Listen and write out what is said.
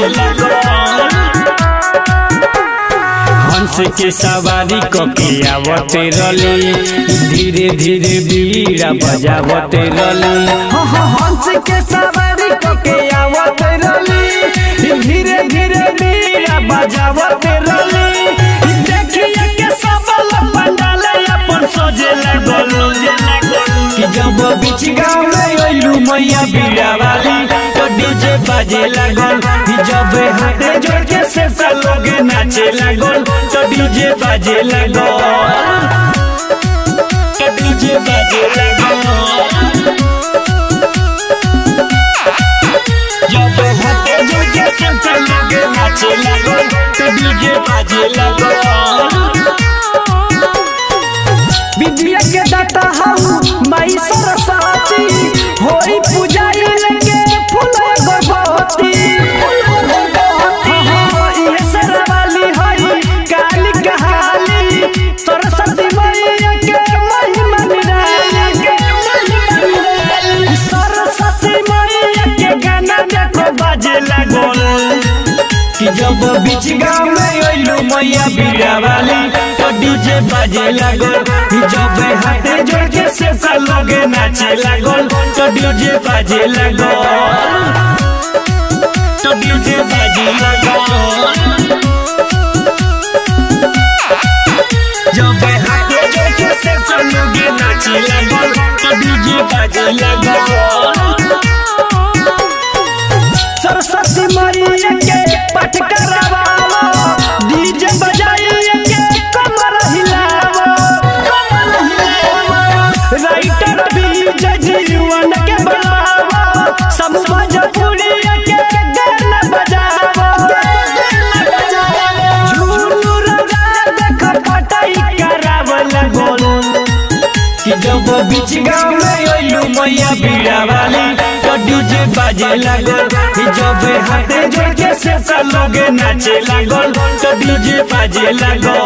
बाजे लागल। हंस के सवारी कके आवते रली धीरे धीरे बीड़ा बजावते रली। हंस के सवारी कके आवते रली धीरे धीरे बीड़ा बजावते रली। देखिए के सब पंडाल अपन सजे लागल कि जब बीच गाँव में अइलू मैया बीड़ा वाली तो डीजे बाजे लागल। जब हाथे जोड़ के से लोग नाचे लागल तो डीजे बाजे लागल। तो डीजे बाजे लागल। जब हाथे जोड़ के से लोग नाचे लागल तो डीजे बाजे लागल। विद्या के दाता हूँ माई सरस्वती होई पूजाई लेके फूल गोबती। ये सरवाली हई काली कहाली सरस्वती मैया के महिमा निराली। सरस्वती मैया के गाना देखो बाजे लागल कि जब बीच गाँव में अइलू मैया बीड़ा वाली तो डीजे बाजे लागल। जब हाथे जोड़ के से लोग नाचे लागल तो डीजे बाजे लागल। तो डीजे बाजे लागल। जब हाथे जोड़ के से लोग नाचे लागल तो डीजे बाजे लागल। सरस्वती मैया के पाठ करावो डीजे बजाइए के कमर हिलावो। राइटर विजय जीवन के बनावो सब भोजपुरी के गाना बजावो। झूलू राजा देख पटाई कराव लागल कि जब बीच गाँव में अइलू मैया बीड़ा वाली तो डीजे बाजे लागल। जब हाथे जोड़ के से लोग नाचे लागल तो डीजे बाजे लागल।